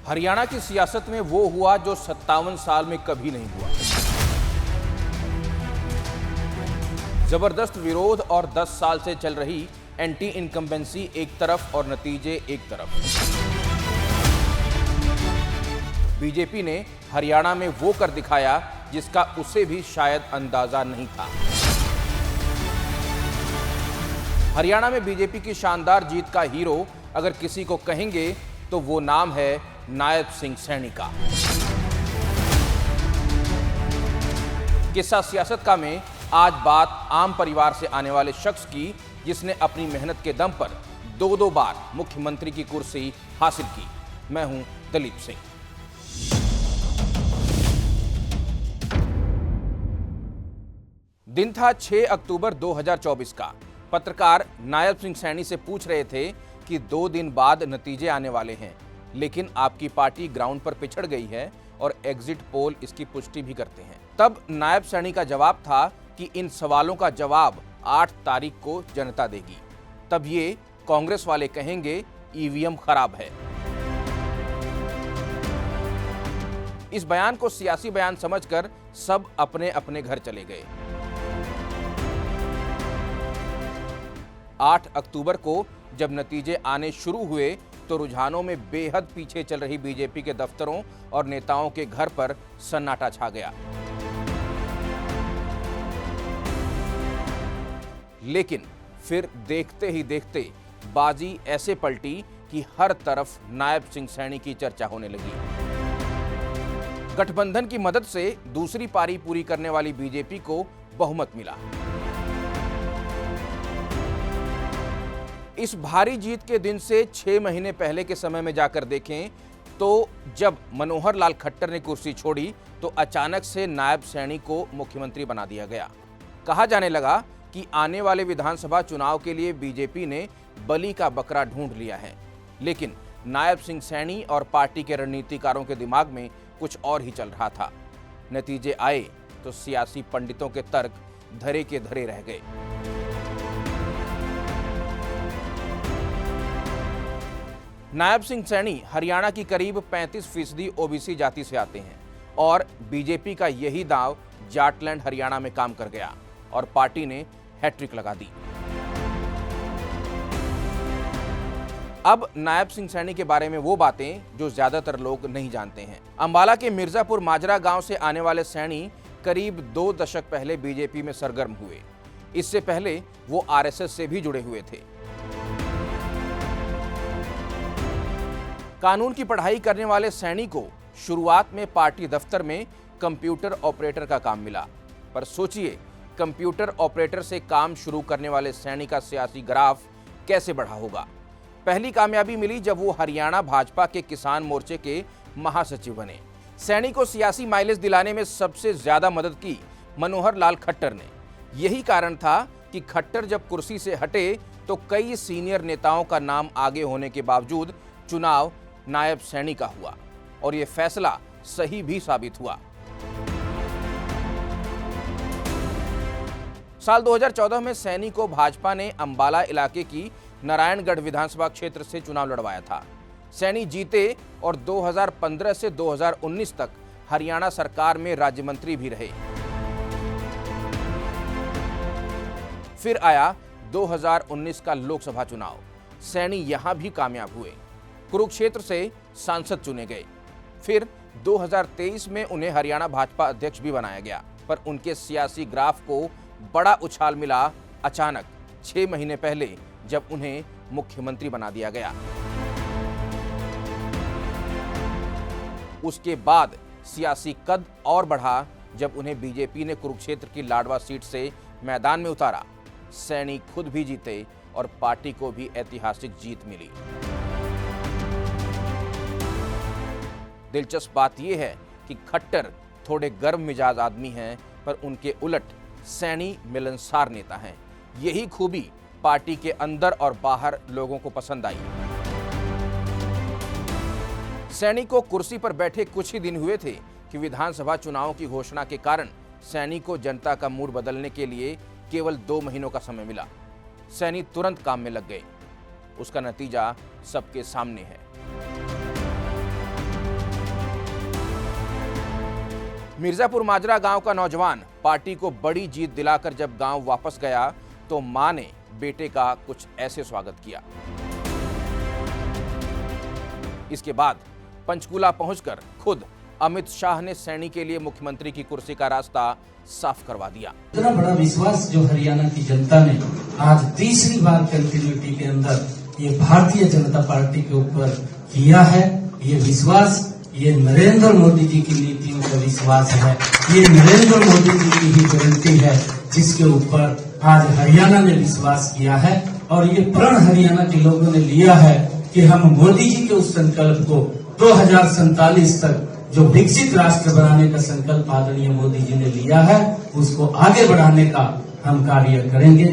हरियाणा की सियासत में वो हुआ जो 57 साल में कभी नहीं हुआ। जबरदस्त विरोध और 10 साल से चल रही एंटी इनकम्बेंसी एक तरफ और नतीजे एक तरफ। बीजेपी ने हरियाणा में वो कर दिखाया जिसका उसे भी शायद अंदाजा नहीं था। हरियाणा में बीजेपी की शानदार जीत का हीरो अगर किसी को कहेंगे तो वो नाम है नायब सिंह सैनी का। किस्सा सियासत का में आज बात आम परिवार से आने वाले शख्स की जिसने अपनी मेहनत के दम पर दो बार मुख्यमंत्री की कुर्सी हासिल की। मैं हूं दलीप सिंह। दिन था 6 अक्टूबर 2024 का। पत्रकार नायब सिंह सैनी से पूछ रहे थे कि 2 दिन बाद नतीजे आने वाले हैं, लेकिन आपकी पार्टी ग्राउंड पर पिछड़ गई है और एग्जिट पोल इसकी पुष्टि भी करते हैं। तब नायब सैनी का जवाब था कि इन सवालों का जवाब 8 तारीख को जनता देगी। तब ये कांग्रेस वाले कहेंगे ईवीएम खराब है। इस बयान को सियासी बयान समझकर सब अपने अपने घर चले गए। 8 अक्टूबर को जब नतीजे आने शुरू हुए तो रुझानों में बेहद पीछे चल रही बीजेपी के दफ्तरों और नेताओं के घर पर सन्नाटा छा गया। लेकिन फिर देखते ही देखते बाजी ऐसे पलटी कि हर तरफ नायब सिंह सैनी की चर्चा होने लगी। गठबंधन की मदद से दूसरी पारी पूरी करने वाली बीजेपी को बहुमत मिला। इस भारी जीत के दिन से 6 महीने पहले के समय में जाकर देखें तो जब मनोहर लाल खट्टर ने कुर्सी छोड़ी तो अचानक से नायब सैनी को मुख्यमंत्री बना दिया गया। कहा जाने लगा कि आने वाले विधानसभा चुनाव के लिए बीजेपी ने बलि का बकरा ढूंढ लिया है। लेकिन नायब सिंह सैनी और पार्टी के रणनीतिकारों के दिमाग में कुछ और ही चल रहा था। नतीजे आए तो सियासी पंडितों के तर्क धरे के धरे रह गए। नायब सिंह सैनी हरियाणा की करीब 35% ओबीसी जाति से आते हैं और बीजेपी का यही दांव जाटलैंड हरियाणा में काम कर गया और पार्टी ने हैट्रिक लगा दी। अब नायब सिंह सैनी के बारे में वो बातें जो ज्यादातर लोग नहीं जानते हैं। अंबाला के मिर्जापुर माजरा गांव से आने वाले सैनी करीब 2 दशक पहले बीजेपी में सरगर्म हुए। इससे पहले वो आरएसएस से भी जुड़े हुए थे। कानून की पढ़ाई करने वाले सैनी को शुरुआत में पार्टी दफ्तर में कंप्यूटर ऑपरेटर का काम मिला, पर सोचिए कंप्यूटर ऑपरेटर से काम शुरू करने वाले सैनी का सियासी ग्राफ कैसे बढ़ा होगा। पहली कामयाबी मिली जब वो हरियाणा भाजपा के किसान मोर्चे के महासचिव बने। सैनी को सियासी माइलेज दिलाने में सबसे ज्यादा मदद की मनोहर लाल खट्टर ने। यही कारण था कि खट्टर जब कुर्सी से हटे तो कई सीनियर नेताओं का नाम आगे होने के बावजूद चुनाव नायब सैनी का हुआ और यह फैसला सही भी साबित हुआ। साल 2014 में सैनी को भाजपा ने अंबाला इलाके की नारायणगढ़ विधानसभा क्षेत्र से चुनाव लड़वाया था। सैनी जीते और 2015 से 2019 तक हरियाणा सरकार में राज्य मंत्री भी रहे। फिर आया 2019 का लोकसभा चुनाव। सैनी यहां भी कामयाब हुए, कुरुक्षेत्र से सांसद चुने गए। फिर 2023 में उन्हें हरियाणा भाजपा अध्यक्ष भी बनाया गया, पर उनके सियासी ग्राफ को बड़ा उछाल मिला अचानक 6 महीने पहले जब उन्हें मुख्यमंत्री बना दिया गया। उसके बाद सियासी कद और बढ़ा जब उन्हें बीजेपी ने कुरुक्षेत्र की लाडवा सीट से मैदान में उतारा। सैनी खुद भी जीते और पार्टी को भी ऐतिहासिक जीत मिली। दिलचस्प बात यह है कि खट्टर थोड़े गर्म मिजाज आदमी हैं, पर उनके उलट सैनी मिलनसार नेता हैं। यही खूबी पार्टी के अंदर और बाहर लोगों को पसंद आई। सैनी को कुर्सी पर बैठे कुछ ही दिन हुए थे कि विधानसभा चुनावों की घोषणा के कारण सैनी को जनता का मूड बदलने के लिए केवल 2 महीनों का समय मिला। सैनी तुरंत काम में लग गए। उसका नतीजा सबके सामने है। मिर्जापुर माजरा गांव का नौजवान पार्टी को बड़ी जीत दिलाकर जब गांव वापस गया तो मां ने बेटे का कुछ ऐसे स्वागत किया। इसके बाद पंचकूला पहुंचकर खुद अमित शाह ने सैनी के लिए मुख्यमंत्री की कुर्सी का रास्ता साफ करवा दिया। इतना बड़ा विश्वास जो हरियाणा की जनता ने आज तीसरी बार कंटिन्यूटी के अंदर ये भारतीय जनता पार्टी के ऊपर किया है, ये विश्वास ये नरेंद्र मोदी जी की नीतियों का विश्वास है, ये नरेंद्र मोदी जी की ही गारंटी है जिसके ऊपर आज हरियाणा ने विश्वास किया है। और ये प्रण हरियाणा के लोगों ने लिया है कि हम मोदी जी के उस संकल्प को 2047 तक जो विकसित राष्ट्र बनाने का संकल्प आदरणीय मोदी जी ने लिया है उसको आगे बढ़ाने का हम कार्य करेंगे।